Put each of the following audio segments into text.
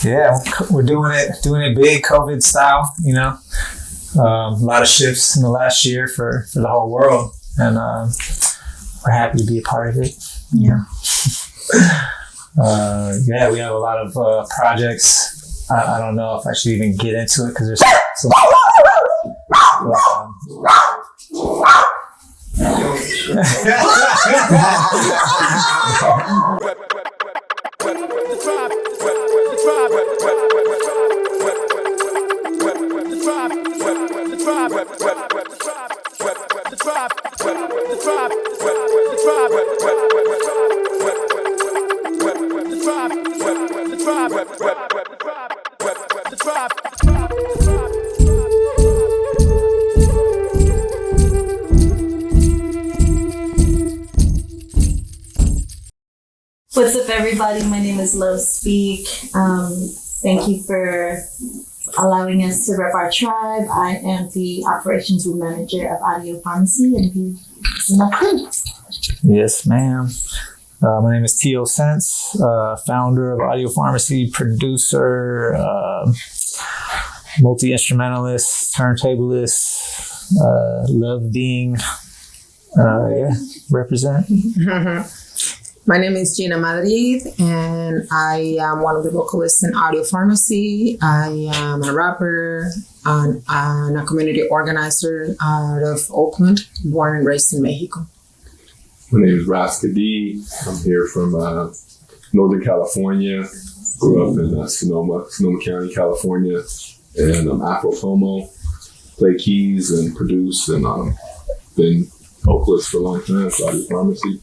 Yeah, we're doing it big, COVID style. You know, a lot of shifts in the last year for the whole world, and we're happy to be a part of it. Yeah. Yeah, we have a lot of projects. I don't know if I should even get into it because there's so What's up, everybody? My name is Lo Speak. Thank you for allowing us to rep our tribe. I am the operations room manager of Audiopharmacy, and this is my crew. Yes, ma'am. My name is T.O. Sense, founder of Audiopharmacy, producer, multi-instrumentalist, turntablist, love being, represent. My name is Gina Madrid, and I am one of the vocalists in Audiopharmacy. I am a rapper and a community organizer out of Oakland, born and raised in Mexico. My name is Raska D. I'm here from Northern California. Grew up in Sonoma County, California. And I'm Afro-Como, play keys and produce, and been vocalist for a long time, so Audiopharmacy.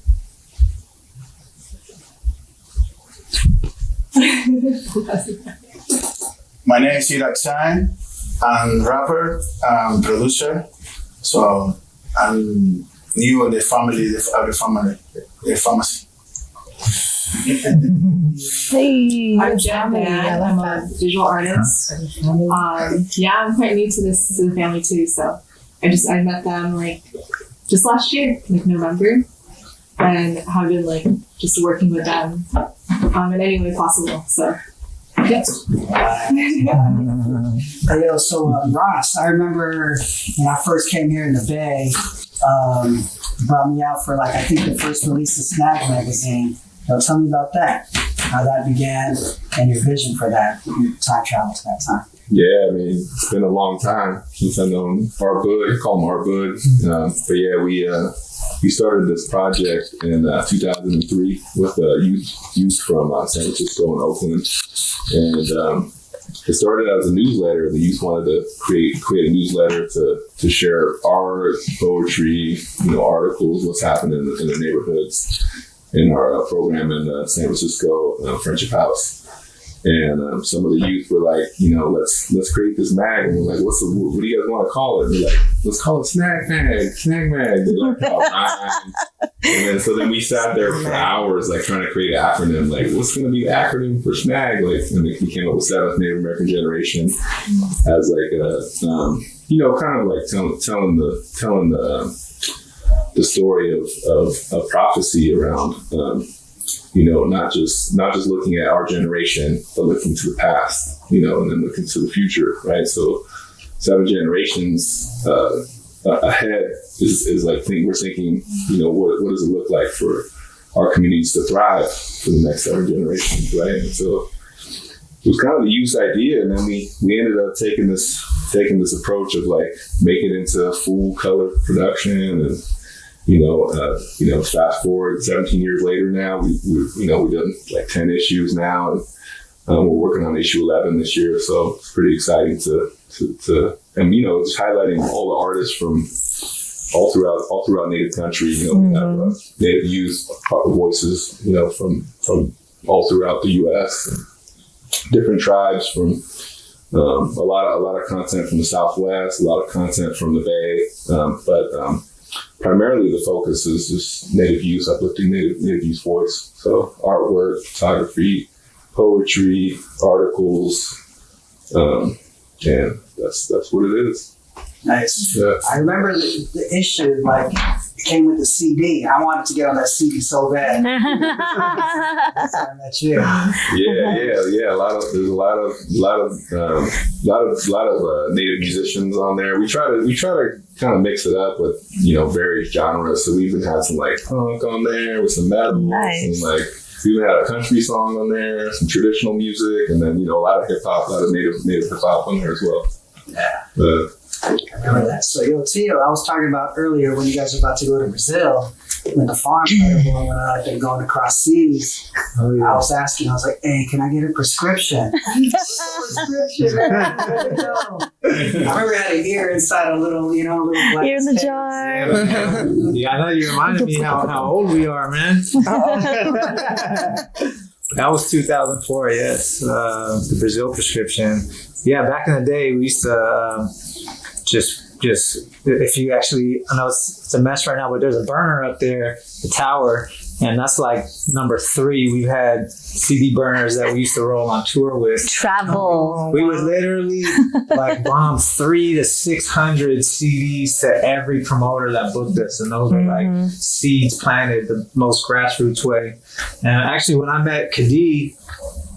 My name is Irak Chan. I'm rapper, producer. So I'm new in the family of the pharmacy. Hey, I'm Jen, and I'm a visual artist. I'm quite new to the family too. So I met them just last year, November, and have been just working with them in any way possible. So yes. Ross, I remember when I first came here in the Bay, you brought me out for I think the first release of Snag magazine. So tell me about that, how that began, and your vision for that, your time travel to that time. Yeah, I mean, it's been a long time since I've known Arbud. I call him Arbud. But yeah, we started this project in 2003 with youth from San Francisco and Oakland. And it started as a newsletter. The youth wanted to create a newsletter to share art, poetry, articles, what's happening in the neighborhoods in our program in San Francisco, Friendship House. And some of the youth were like, let's create this mag. And we're like, what do you guys want to call it? And they're like, let's call it Snag Mag. They're like, oh, and so we sat there for hours, trying to create an acronym. What's going to be the acronym for Snag? And we came up with Seventh Native American Generation as kind of telling the story of prophecy around. Not just looking at our generation, but looking to the past, and then looking to the future, right? So 7 generations ahead is we're thinking, what does it look like for our communities to thrive for the next 7 generations, right? And so it was kind of the youth idea, and then we ended up taking this approach of making it into full color production and. Fast forward 17 years later now, we've done 10 issues now, and we're working on issue 11 this year. So it's pretty exciting to just highlighting all the artists from all throughout Native country. We have Native youth voices, from all throughout the U.S. and different tribes from a lot of content from the Southwest, a lot of content from the Bay, but primarily the focus is just Native youth, uplifting Native youth voice. So artwork, photography, poetry, articles, and that's what it is. Nice. Yeah. I remember the issue, came with the CD. I wanted to get on that CD so bad. So I met you. Yeah. There's a lot of native musicians on there. We try to kind of mix it up with various genres. So we even had some like punk on there with some metal, Nice. and like we even had a country song on there, some traditional music, and then a lot of hip hop, a lot of native hip hop on there as well. Yeah. I remember that. So, Tio, I was talking about earlier when you guys were about to go to Brazil, when the farm started blowing up and going across seas. I was asking, I was like, hey, can I get a prescription? Prescription, man. I remember I had an ear inside a little black You're in the stand. jar. Yeah, I know you reminded me how old we are, man. That was 2004, yes. The Brazil prescription. Yeah, back in the day, we used to just if you actually, I know it's a mess right now, but there's a burner up there, the tower, and that's like number 3. We've had CD burners that we used to roll on tour with. Travel. We would literally like bomb 300 to 600 CDs to every promoter that booked us, and those are like seeds planted the most grassroots way. And actually, when I met Kadi,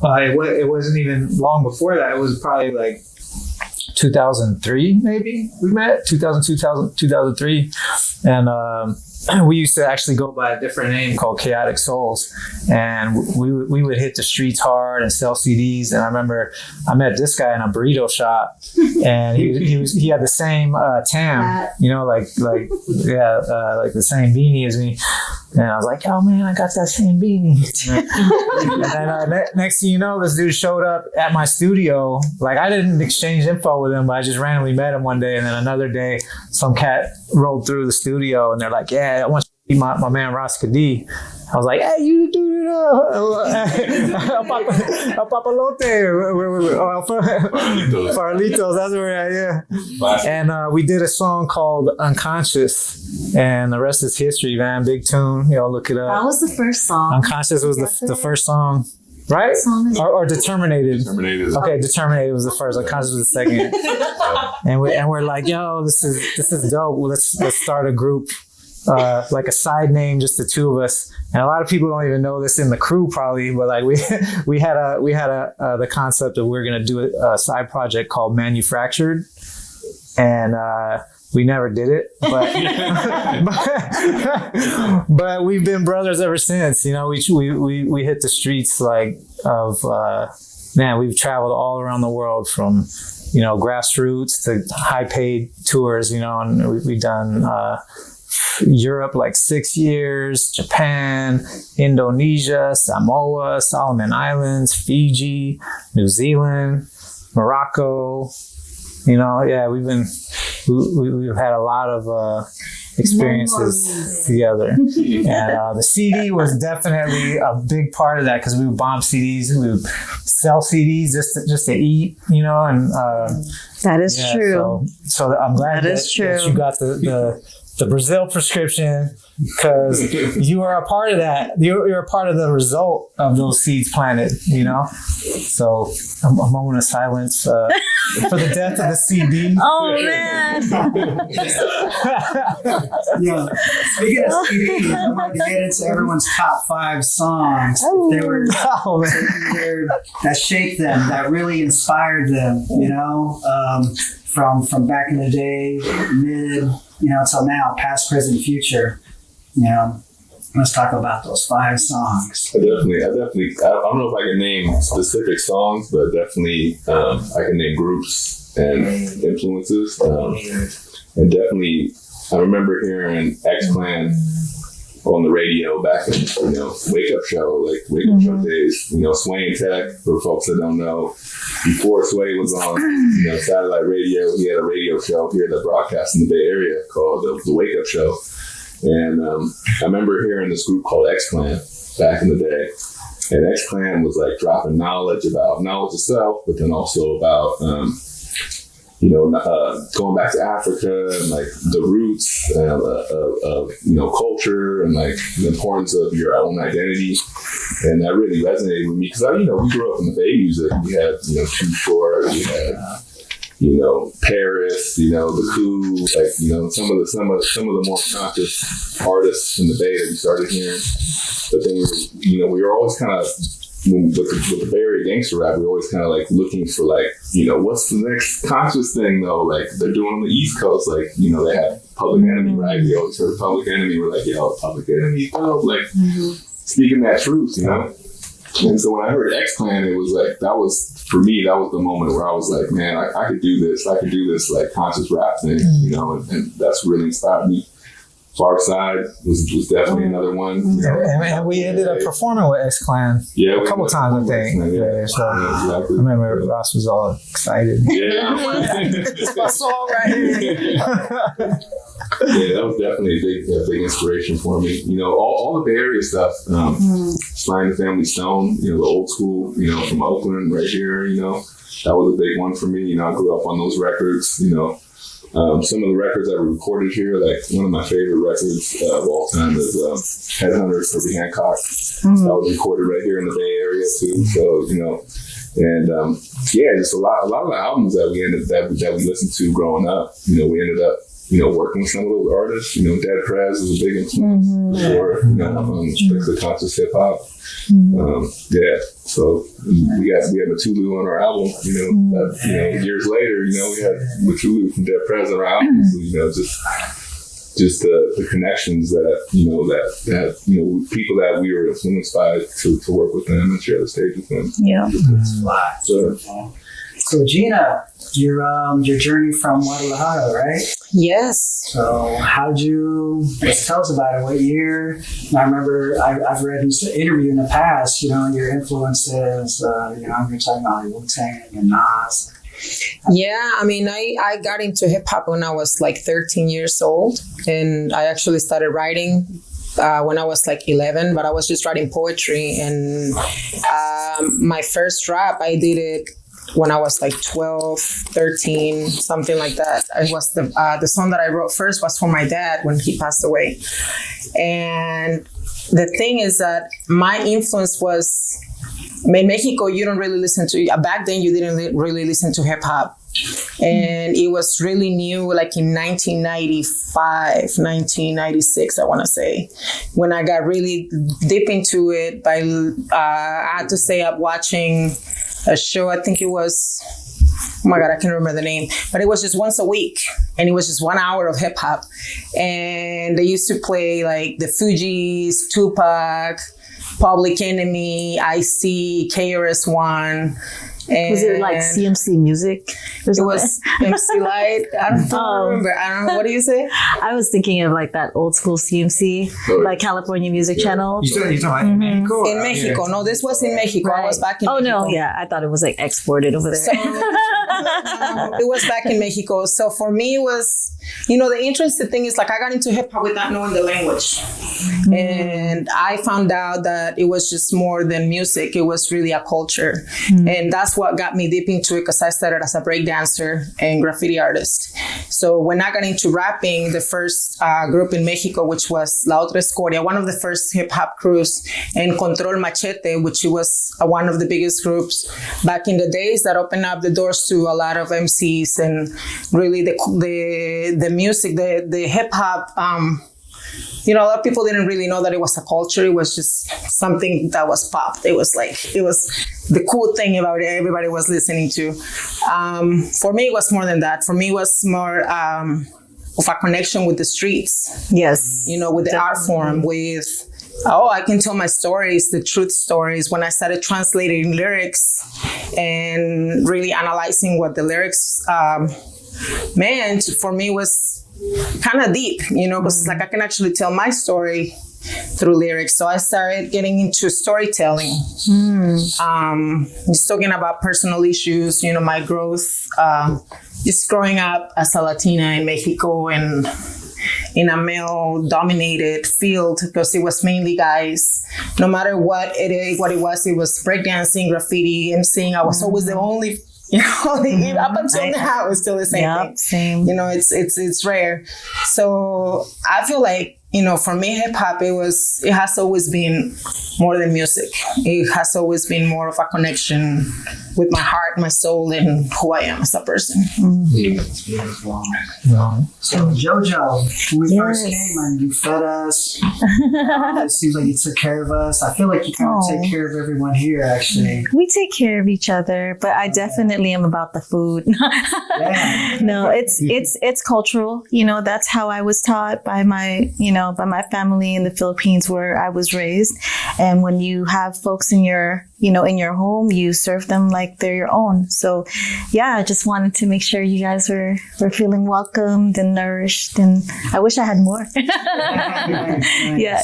it wasn't even long before that. It was probably like 2003, maybe we met 2003, and we used to actually go by a different name called Chaotic Souls, and we would hit the streets hard and sell CDs. And I remember I met this guy in a burrito shop, and he had the same tam, like the same beanie as me. And I was like, oh man, I got that same beanie. And then next thing you know, this dude showed up at my studio. Like, I didn't exchange info with him, but I just randomly met him one day. And then another day, some cat rolled through the studio, and they're like, yeah, I want you to meet my man Ross Kadi. I was like, hey, you do El Papalote, Farlitos, that's where we're at, yeah. And we did a song called Unconscious, and the rest is history, man. Big tune, look it up. That was the first song. Unconscious was the first song, right? Or Determinated. Okay, Determinated was the first. Unconscious was the second. And we're like, yo, this is dope. Let's start a group. Like a side name, just the two of us, and a lot of people don't even know this in the crew probably, but like we had the concept of we're gonna do a side project called Manufactured, and we never did it, but we've been brothers ever since. We hit the streets we've traveled all around the world from grassroots to high paid tours, and we've done Europe like 6 years, Japan, Indonesia, Samoa, Solomon Islands, Fiji, New Zealand, Morocco. We've had a lot of experiences together. And the CD was definitely a big part of that, because we would bomb CDs, we would sell CDs just to eat, and That is true. So I'm glad that you got the Brazil prescription, because you are a part of that. You're a part of the result of those seeds planted, So a moment of silence for the death of the CD. Oh man! Speaking of CDs, I wanted to get into everyone's top 5 songs. They were that shaped them, that really inspired them. From back in the day, mid. Till now, past, present, future. Let's talk about those 5 songs. I don't know if I can name specific songs, but definitely I can name groups and influences. And definitely, I remember hearing X-Clan on the radio back in, Wake Up Show days. Sway and Tech, for folks that don't know. Before Sway was on, satellite radio, he had a radio show here that broadcast in the Bay Area called the Wake Up Show. And I remember hearing this group called X-Clan back in the day. And X-Clan was like dropping knowledge about knowledge itself, but then also about, going back to Africa and like the roots of culture and like the importance of your own identity. And that really resonated with me, because we grew up in the Bay music. We had Too Short, we had Paris, the Coup, some of the more conscious artists in the Bay that we started hearing. But then we were always kind of, with the Bay Area gangster rap, we were always kind of like looking for what's the next conscious thing though? Like they're doing on the East Coast, they have Public Enemy, right? We always heard Public Enemy. We're like, Public Enemy, speaking that truth, And so when I heard X-Clan, it was like, for me, that was the moment where I was like, man, I could do this. I could do this like conscious rap thing, and that's really inspired me. Far Side was definitely another one. And we ended up performing with X-Clan a couple times, I think. Exactly. I remember Ross was all excited. Yeah. It's my song right here. Yeah, that was definitely a big inspiration for me. All the Bay Area stuff, Sly and the Family Stone, the old school, from Oakland right here, that was a big one for me. I grew up on those records, some of the records that were recorded here, like one of my favorite records of all time is Headhunter, Herbie Hancock. That was recorded right here in the Bay Area too. So, and just a lot of the albums that we listened to growing up, we ended up, working with some of those artists. Dead Prez was a big influence for, especially conscious hip hop. So we have a Tulu on our album, years later, we had Tulu from Dead Prez on our album. So, just the connections that people that we were influenced by to work with them and share the stage with them. Yeah. So Gina, your journey from Guadalajara, right? Yes. So how'd you, tell us about it, what year? And I remember I've read in an interview in the past, your influences, you're talking about Wu-Tang and Nas. Yeah, I got into hip hop when I was like 13 years old, and I actually started writing when I was like 11, but I was just writing poetry. And my first rap, I did it when I was like 12, 13, something like that. It was the song that I wrote first was for my dad when he passed away. And the thing is that my influence was, in Mexico, you don't really listen to, back then you didn't really listen to hip hop. And it was really new, like in 1995, 1996, I want to say, when I got really deep into it. I had to stay up watching a show. I think it was, oh my God, I can't remember the name, but it was just once a week, and it was just 1 hour of hip hop. And they used to play like the Fugees, Tupac, Public Enemy, Ice-T, KRS-One. And was it like CMC music? It was MC Light. I don't remember. I don't know. What do you say? I was thinking of like that old school CMC, like California Music Channel. You talking about in Mexico? In Mexico. No, this was in Mexico. Right. I was back in Mexico. Oh, no. Yeah. I thought it was like exported over there. So, it was back in Mexico. So for me, it was, the interesting thing is like I got into hip hop without knowing the language. And I found out that it was just more than music. It was really a culture. And that's what got me deep into it, because I started as a breakdancer and graffiti artist. So when I got into rapping, the first group in Mexico, which was La Otra Escoria, one of the first hip hop crews, and Control Machete, which was one of the biggest groups back in the days that opened up the doors to a lot of MCs, and really the music, the hip hop. A lot of people didn't really know that it was a culture. It was just something that was popped. It was the cool thing about it. Everybody was listening to. For me, it was more than that. For me, it was more of a connection with the streets. Yes. With the art form, with, I can tell my stories, the truth stories. When I started translating lyrics and really analyzing what the lyrics meant, for me was kind of deep, because it's like I can actually tell my story through lyrics. So I started getting into storytelling, just talking about personal issues, my growth, just growing up as a Latina in Mexico and in a male-dominated field, because it was mainly guys. No matter what it was breakdancing, graffiti, MCing. I was always the only. Up until now, it's still the same thing. Same. It's rare. So I feel like for me, hip hop, it has always been more than music. It has always been more of a connection with my heart, my soul, and who I am as a person. So Jojo, when we first came and you fed us, it seems like you took care of us. I feel like you kind of take care of everyone here, actually. We take care of each other, but I definitely am about the food. No, it's cultural. That's how I was taught by my family in the Philippines where I was raised. And when you have folks in your home, you serve them like they're your own. So yeah, I just wanted to make sure you guys were feeling welcomed and nourished, and I wish I had more. Yeah.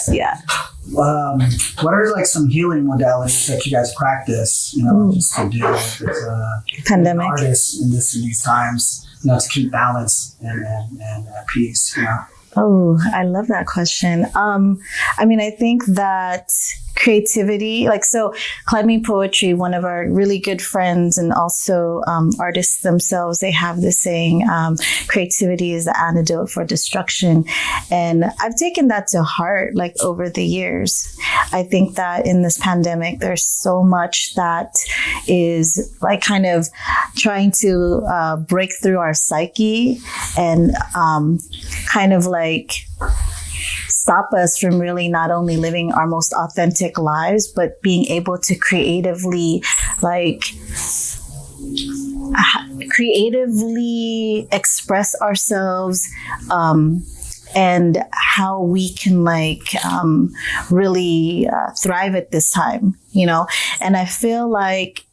What are like some healing modalities that you guys practice, just to deal with this pandemic artists in these times, to keep balance and peace, Oh, I love that question. I think that creativity, climbing poetry, one of our really good friends and also artists themselves, they have this saying, creativity is the antidote for destruction. And I've taken that to heart, over the years. I think that in this pandemic, there's so much that is kind of trying to break through our psyche and stop us from really not only living our most authentic lives, but being able to creatively express ourselves, and how we can really thrive at this time, And I feel like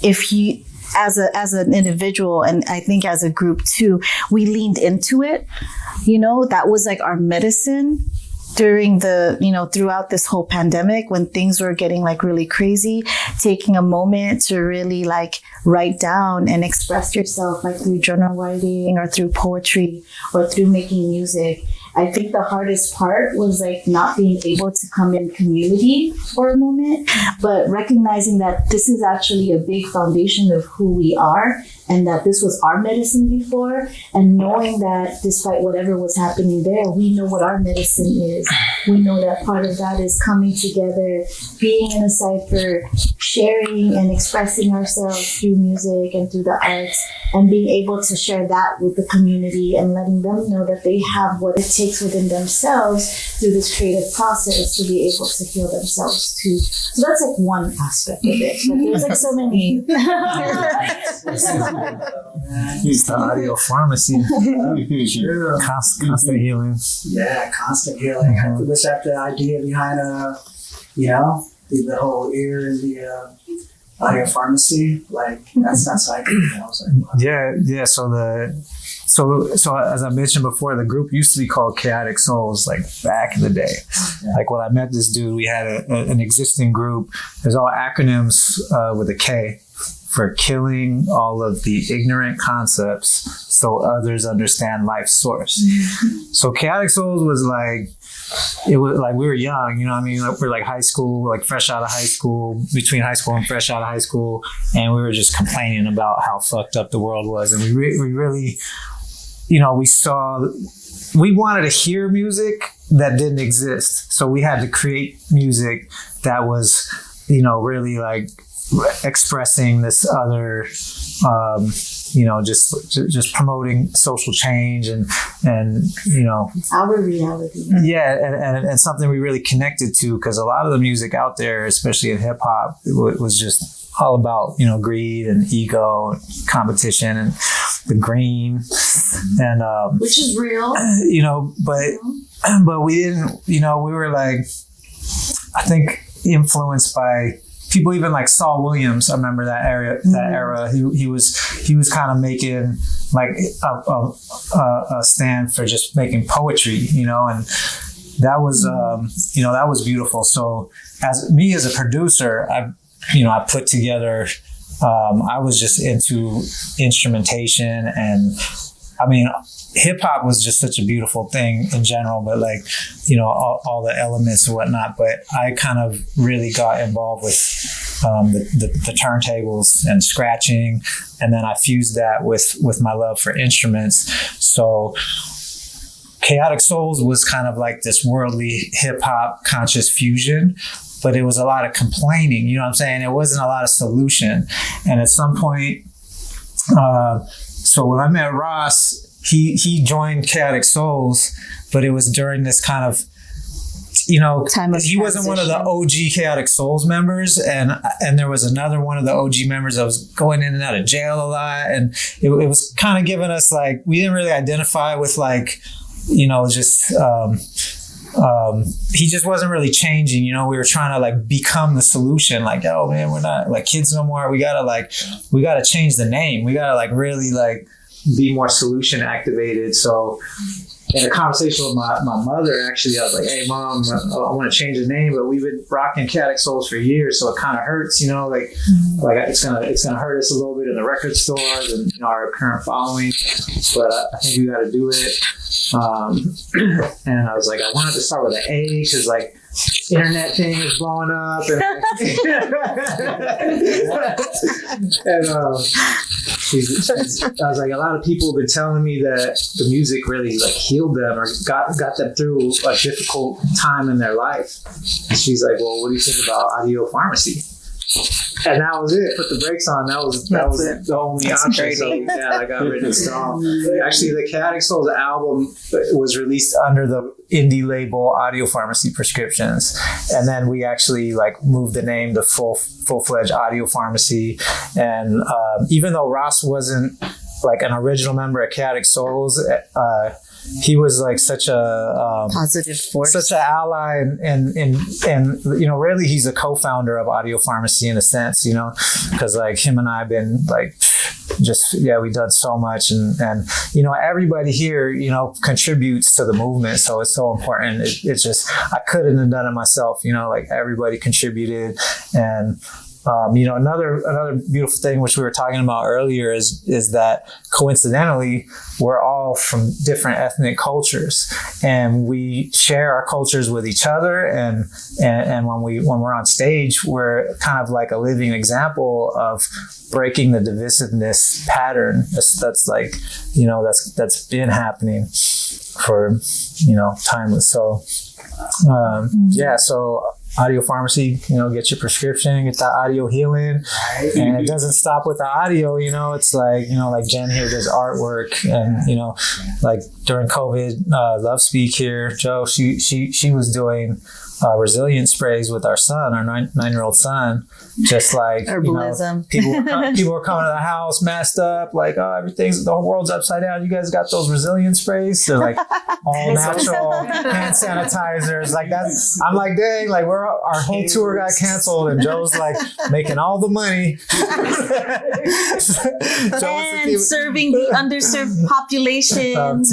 if you, as an individual, and I think as a group too, we leaned into it. That was our medicine during throughout this whole pandemic when things were getting really crazy. Taking a moment to really write down and express yourself through journal writing or through poetry or through making music. I think the hardest part was not being able to come in community for a moment, but recognizing that this is actually a big foundation of who we are and that this was our medicine before, and knowing that despite whatever was happening there, we know what our medicine is. We know that part of that is coming together, being in a cipher, sharing and expressing ourselves through music and through the arts, and being able to share that with the community and letting them know that they have what it takes within themselves through this creative process to be able to heal themselves too. So that's one aspect of it, but there's so many. It's the Audiopharmacy. Constant healing. Yeah, constant healing. Was that the idea behind the whole ear and the Audiopharmacy? That's Yeah. So as I mentioned before, the group used to be called Chaotic Souls, back in the day. When I met this dude, we had an existing group. There's all acronyms with a K for killing all of the ignorant concepts so others understand life's source. So Chaotic Souls was it was we were young, we're high school, fresh out of high school, between high school and fresh out of high school. And we were just complaining about how fucked up the world was. And we really, we wanted to hear music that didn't exist. So we had to create music that was, really expressing this other, just promoting social change and our reality. Yeah, and something we really connected to, because a lot of the music out there, especially in hip hop, was just all about greed and ego and competition and the green, and which is real. But we didn't. We were I think influenced by people even Saul Williams. I remember that era. He was kind of making a stand for just making poetry, and that was that was beautiful. So as a producer, I put together. I was just into instrumentation, and hip hop was just such a beautiful thing in general, but all the elements and whatnot. But I kind of really got involved with the turntables and scratching, and then I fused that with my love for instruments. So Chaotic Souls was kind of like this worldly hip hop conscious fusion, but it was a lot of complaining, you know what I'm saying? It wasn't a lot of solution. And at some point, so when I met Ross, he joined Chaotic Souls, but it was during this kind of, you know, he wasn't one of the OG Chaotic Souls members, and there was another one of the OG members that was going in and out of jail a lot, and it was kind of giving us like, we didn't really identify with like, you know, just he just wasn't really changing, you know. We were trying to like become the solution, like, oh man, we're not like kids no more, we gotta change the name, we gotta like really like be more solution activated. So in a conversation with my mother, actually, I was like, hey mom, I want to change the name, but we've been rocking Chaotic Souls for years, so it kind of hurts, you know, like it's gonna hurt us a little bit in the record stores and, you know, our current following, but I think we got to do it. And I was like, I wanted to start with an A because like internet thing is blowing up, and I was like, a lot of people have been telling me that the music really like healed them or got them through a difficult time in their life. And she's like, well, what do you think about Audiopharmacy? And that was it. Put the brakes on. That was the only option. So yeah, I got rid of stuff. Actually, the Chaotic Souls album was released under the indie label Audiopharmacy Prescriptions, and then we actually like moved the name to full-fledged Audiopharmacy. And even though Ross wasn't like an original member of Chaotic Souls, he was like such a positive force, such an ally, and you know, really he's a co-founder of Audiopharmacy in a sense, you know, because like him and I have been like we've done so much, and you know, everybody here, you know, contributes to the movement, so it's so important. It's just, I couldn't have done it myself, you know, like everybody contributed. And you know, another beautiful thing which we were talking about earlier is that coincidentally we're all from different ethnic cultures, and we share our cultures with each other, and when we're on stage, we're kind of like a living example of breaking the divisiveness pattern that's like, you know, that's been happening for, you know, timeless. So yeah, so Audiopharmacy, you know, get your prescription, get that audio healing, and it doesn't stop with the audio, you know. It's like, you know, like Jen here does artwork, and you know, like during COVID, Love Speak here, Joe, she was doing resilience sprays with our son, our 9-year-old son, just like herbalism. You know, people were coming to the house messed up, like, oh, the whole world's upside down. You guys got those resilience sprays? They're like all natural hand sanitizers, like that. I'm like, dang, like our whole tour got canceled, and Joe's like making all the money and serving the underserved populations.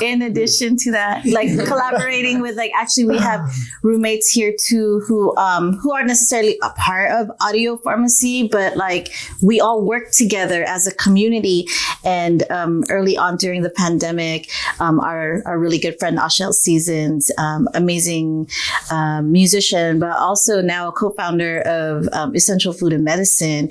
In addition to that, like collaborating with, like, actually we have roommates here too who aren't necessarily a part of Audiopharmacy, but like we all work together as a community. And early on during the pandemic, our really good friend Ashel Seasons, amazing musician, but also now a co-founder of Essential Food and Medicine,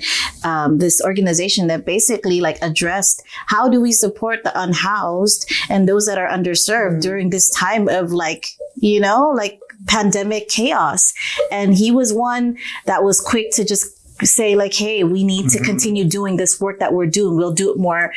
this organization that basically like addressed how do we support the unhoused and those that are underserved during this time of like, you know, like pandemic chaos. And he was one that was quick to just say like, hey, we need to continue doing this work that we're doing. We'll do it more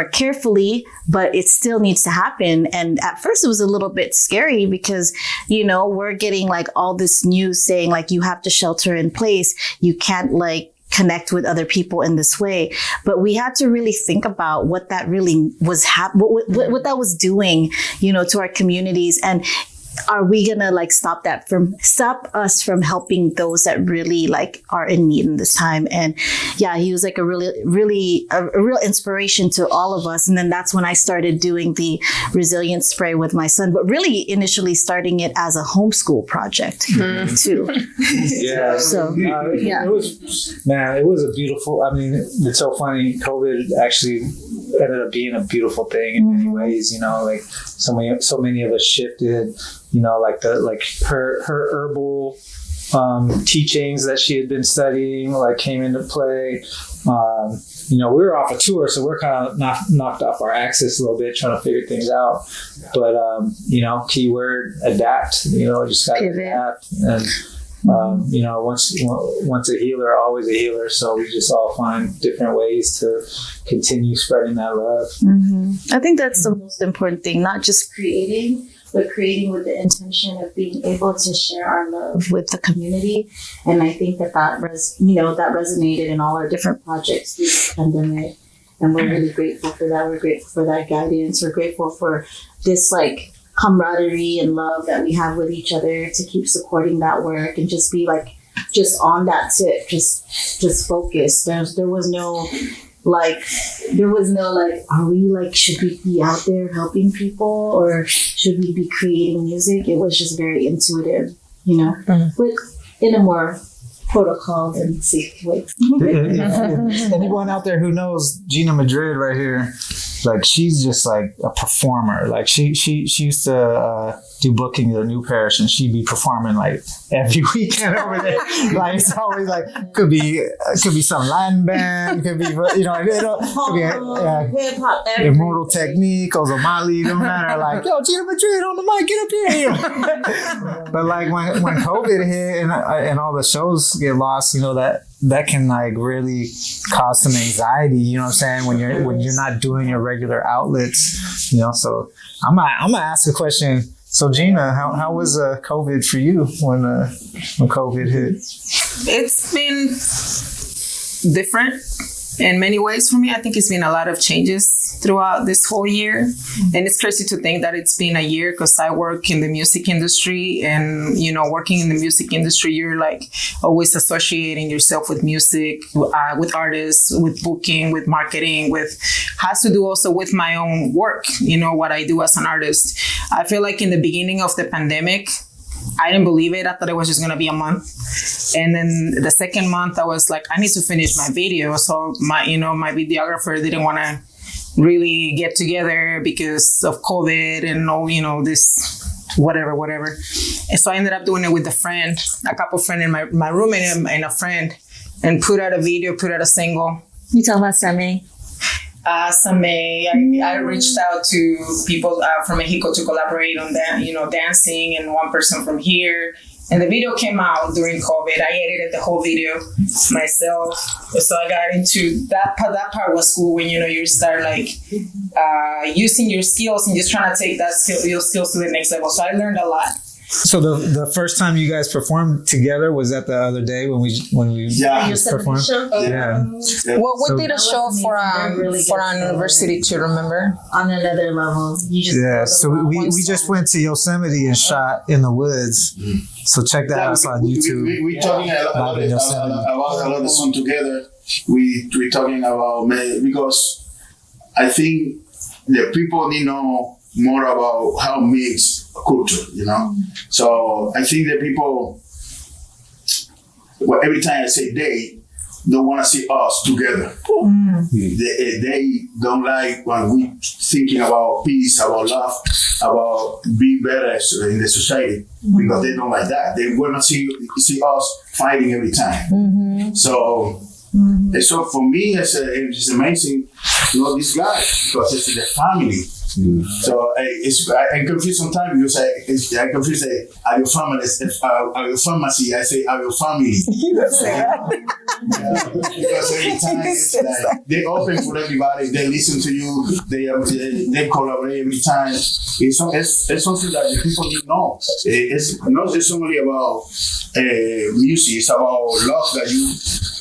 carefully, but it still needs to happen. And at first it was a little bit scary because, you know, we're getting like all this news saying like, you have to shelter in place. You can't like connect with other people in this way. But we had to really think about what that really was, what that was doing, you know, to our communities. And are we gonna like stop us from helping those that really like are in need in this time? And yeah, he was like a real inspiration to all of us. And then that's when I started doing the resilience spray with my son, but really initially starting it as a homeschool project too. Yeah. So yeah, it was a beautiful, I mean, it's so funny. COVID actually ended up being a beautiful thing in many ways, you know, like so many of us shifted, you know, like her herbal teachings that she had been studying like came into play. We were off a tour, so we're kind of knocked off our axis a little bit, trying to figure things out. But keyword adapt. Just gotta adapt. And once a healer, always a healer. So we just all find different ways to continue spreading that love. I think that's the most important thing, not just creating, but creating with the intention of being able to share our love with the community. And I think that resonated in all our different projects through the pandemic. And we're really grateful for that. We're grateful for that guidance. We're grateful for this like camaraderie and love that we have with each other to keep supporting that work and just be like, just on that tip, just focused. There was no like, are we like, should we be out there helping people or should we be creating music? It was just very intuitive, but in a more protocol and safe way. Anyone out there who knows Gina Madrid right here, like she's just like a performer. Like she used to do booking at New Parish, and she'd be performing like every weekend over there. Like it's always like could be some Latin band, could be could be Hip hop, Immortal Technique, Ozomali, no matter. Like yo, Gina Madrid on the mic, get up here. But like when COVID hit and all the shows get lost, that can like really cause some anxiety, you know what I'm saying, when you're not doing your regular outlets, so I'm gonna ask a question. So Gina, how was COVID for you when COVID hit? It's been different in many ways for me. I think it's been a lot of changes throughout this whole year. And it's crazy to think that it's been a year because I work in the music industry, and, working in the music industry, you're like always associating yourself with music, with artists, with booking, with marketing, has to do also with my own work, what I do as an artist. I feel like in the beginning of the pandemic, I didn't believe it. I thought it was just going to be a month. And then the second month I was like, I need to finish my video. So my videographer didn't want to really get together because of COVID and all, this whatever. And so I ended up doing it with a couple friends in my roommate and a friend, and put out a video, put out a single. You talking about Same? I reached out to people from Mexico to collaborate on that, dancing, and one person from here. And the video came out during COVID. I edited the whole video myself. So I got into that part. That part was cool when, you start like using your skills and just trying to take your skills to the next level. So I learned a lot. So the first time you guys performed together was that the other day when we performed? Yeah. Well, we did a show for our university too, remember? On another level. So we just went to Yosemite and shot in the woods. So check that out on YouTube. We're talking about a lot of songs together. We're talking about, because I think the people need to know more about how mix culture, So I think that people, every time I say they don't want to see us together. They don't like when we thinking about peace, about love, about being better in the society, because they don't like that. They want to see us fighting every time. So for me, it's amazing to know this guy, because it's the family. So I confuse sometimes because I confuse Audiopharmacy. I say Audiopharmacy. Because every time it's like they open for everybody, they listen to you, they collaborate every time. It's something that the people need to know. It's not just only about music; it's about love that you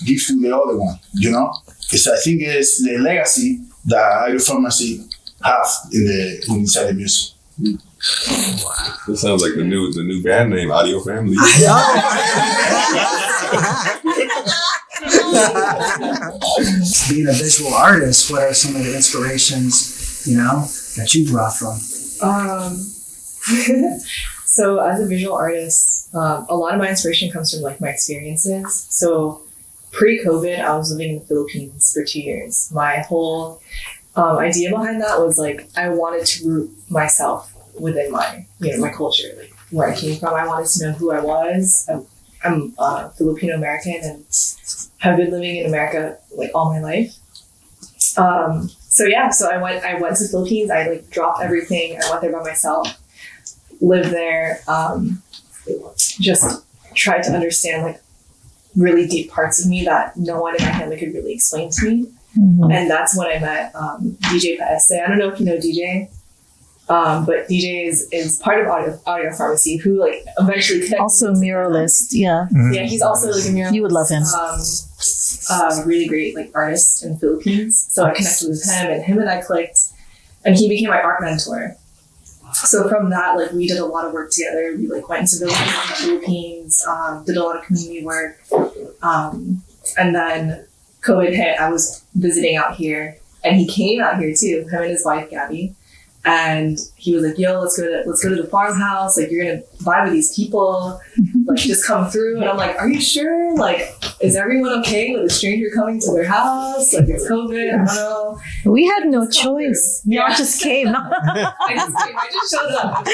give to the other one. I think it's the legacy that Audiopharmacy have inside the music. That sounds like the new band name, Audio Family. Being a visual artist, what are some of the inspirations, that you draw from? So as a visual artist, a lot of my inspiration comes from like my experiences. So pre-COVID, I was living in the Philippines for 2 years. My whole idea behind that was like, I wanted to root myself within my, my culture, like where I came from. I wanted to know who I was. I'm Filipino American and have been living in America like all my life. So I went to the Philippines. I like dropped everything. I went there by myself, lived there, just tried to understand like really deep parts of me that no one in my family could really explain to me. Mhm. And that's when I met DJ Paese. I don't know if you know DJ, but DJ is part of Audiopharmacy, who like eventually connected. Also muralist, yeah. Yeah, he's also like a muralist. You would love him. Really great like artist in the Philippines. So I connected with him and I clicked, and he became my art mentor. So from that, like we did a lot of work together. We like went into villages in the Philippines, did a lot of community work, and then COVID hit. I was visiting out here, and he came out here too. Him and his wife Gabby. And he was like, "Yo, let's go to the farmhouse. Like, you're gonna vibe with these people. Like, just come through." And I'm like, "Are you sure? Like, is everyone okay with a stranger coming to their house? Like, it's COVID. I don't know." We had no choice. Y'all just came. I just showed up.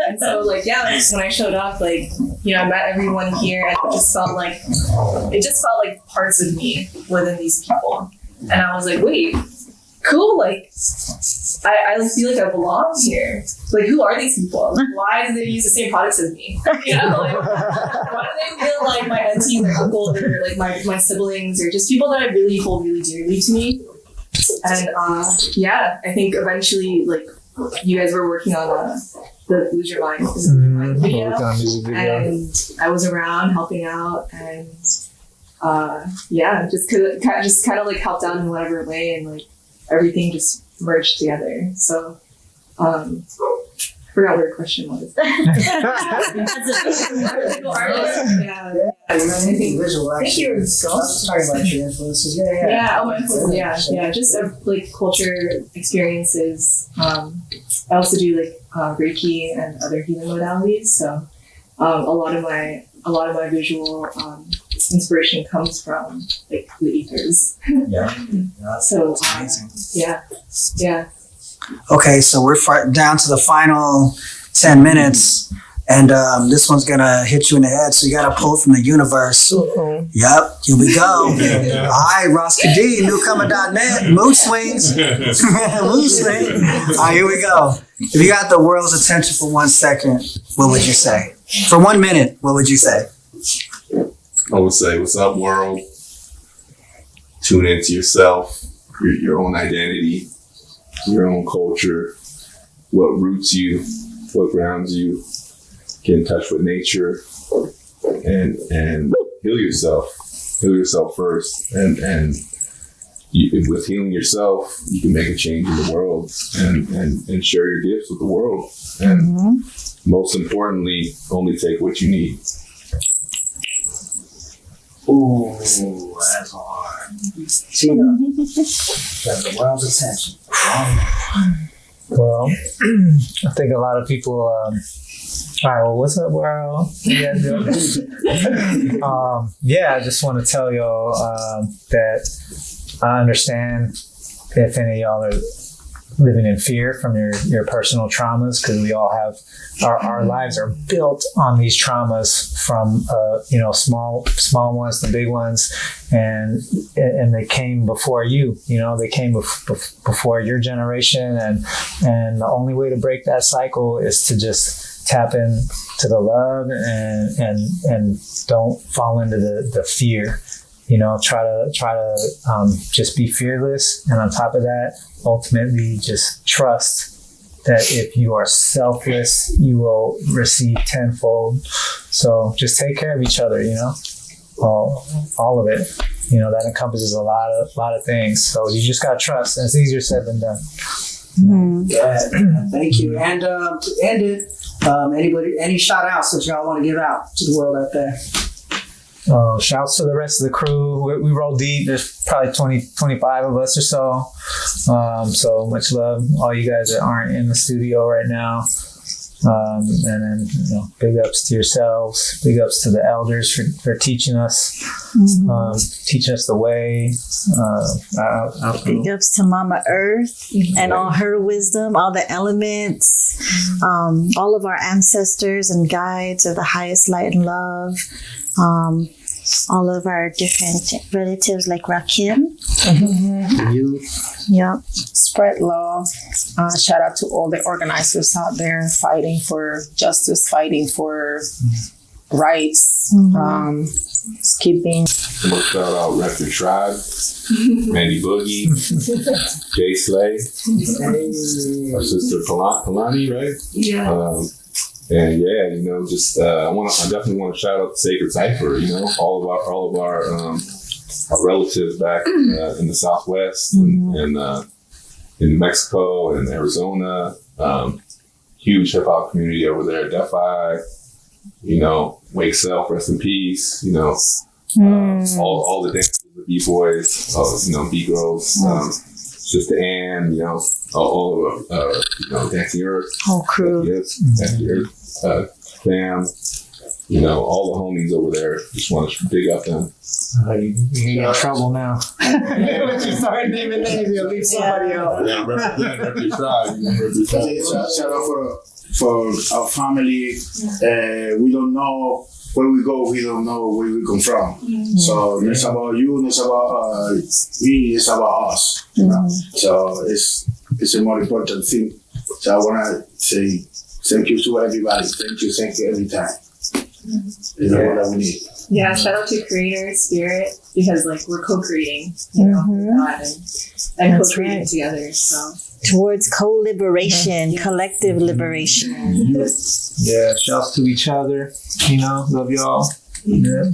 And so, like, yeah, like, when I showed up, like, you know, I met everyone here, and it just felt like parts of me within these people. And I was like, wait, cool, like, I like feel like I belong here. Like, who are these people? Like, why do they use the same products as me? You know, like, why do they feel like my aunties or uncles or like my siblings or just people that I really hold really dearly to me? And I think eventually, like, you guys were working on the Lose Your Mind video, and I was around helping out, and just kind of like helped out in whatever way, and like everything just merged together. So I forgot what your question was. Visual, actually. Thank you. Sorry about your influences. Yeah. Just like culture experiences. I also do like Reiki and other healing modalities. So a lot of my visual inspiration comes from like the ethers. So yeah. Okay, so we're down to the final 10 minutes, and this one's gonna hit you in the head, so you gotta pull from the universe. Yep, here we go. All right, Ross Kadee, newcomer.net, mood swings. Mood swing. All right, here we go. If you got the world's attention for 1 second, what would you say? For 1 minute, what would you say? I would say, what's up, world? Tune into yourself, your own identity, your own culture, what roots you, what grounds you. Get in touch with nature and heal yourself. Heal yourself first. And with healing yourself, you can make a change in the world and share your gifts with the world. And most importantly, only take what you need. Ooh, that's hard. Tina, got the world's attention. Well, I think a lot of people. All right. Well, what's up, world? Yeah, I just want to tell y'all that I understand if any of y'all are living in fear from your personal traumas, because we all have our lives are built on these traumas from small ones to big ones, and they came before you. They came before your generation, and the only way to break that cycle is to just tap into the love and don't fall into the fear. Try to just be fearless, and on top of that, ultimately just trust that if you are selfless, you will receive tenfold. So just take care of each other, all of it. That encompasses a lot of things. So you just got to trust, and it's easier said than done. Yeah, thank you. And to end it, any shout outs that y'all want to give out to the world out there? Shouts to the rest of the crew. We roll deep. There's probably 20, 25 of us or so. So much love, all you guys that aren't in the studio right now. And then, big ups to yourselves, big ups to the elders for teaching us, teaching us the way. Big ups to Mama Earth and all her wisdom, all the elements, all of our ancestors and guides of the highest light and love, all of our different relatives like Rakim. Yep. Spread love. Shout out to all the organizers out there fighting for justice, fighting for rights. Keep being. Shout out Record Tribe, Mandy Boogie, Jay Slay, our sister Kalani, right? Yeah. And yeah, just I definitely want to shout out the Sacred Cipher. All of our relatives back in the Southwest and in Mexico and Arizona. Huge hip hop community over there. Defi, Wake Self, rest in peace. All the dancers, the B-boys, B girls, Sister Ann, all of Dancing Earth, Whole crew, Dancing Earth, fam, all the homies over there. Just want to big up them. You get in trouble now. Once you start naming names, you'll leave somebody out. Yeah, rep your tribe. Shout out for our family. We don't know where we go. We don't know where we come from. So it's about you. It's about me. It's about us. So it's a more important thing. So I want to say thank you to everybody. Thank you every time. What we need. Yeah, shout out to Creator Spirit, because we're co-creating, with God and That's co-creating right. together. So towards co-liberation, collective liberation. Yeah, shouts to each other. Love y'all. Yeah.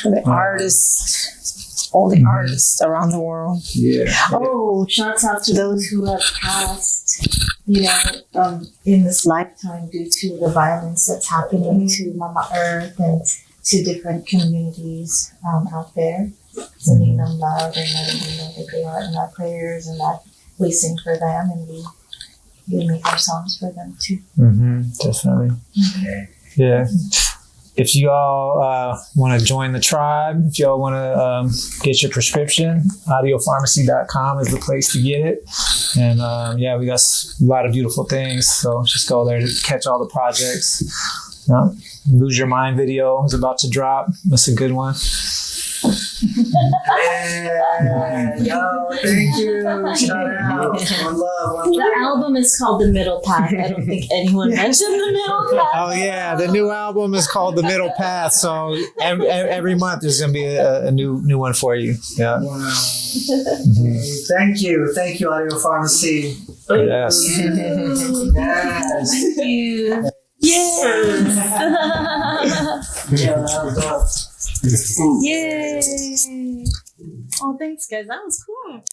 For the artists, all the artists around the world. Yeah. Oh, shouts out to those who have passed, in this lifetime due to the violence that's happening to Mama Earth and to different communities out there. Sending them love and letting them know that they are in our prayers and that we sing for them and we make our songs for them too. Definitely. Yeah. If you all want to join the tribe, if y'all want to get your prescription, Audiopharmacy.com is the place to get it. And we got a lot of beautiful things. So just go there to catch all the projects. Lose Your Mind video is about to drop. That's a good one. Thank you. Shout out. One love. The album is called The Middle Path. I don't think anyone mentioned The Middle Path. Oh yeah, the new album is called The Middle Path. So every month there's gonna be a new one for you. Yeah. Wow. Thank you, Audiopharmacy. Yes. Yes. Thank you. Yes. Yeah, that was awesome. Yay. Oh, thanks guys. That was cool.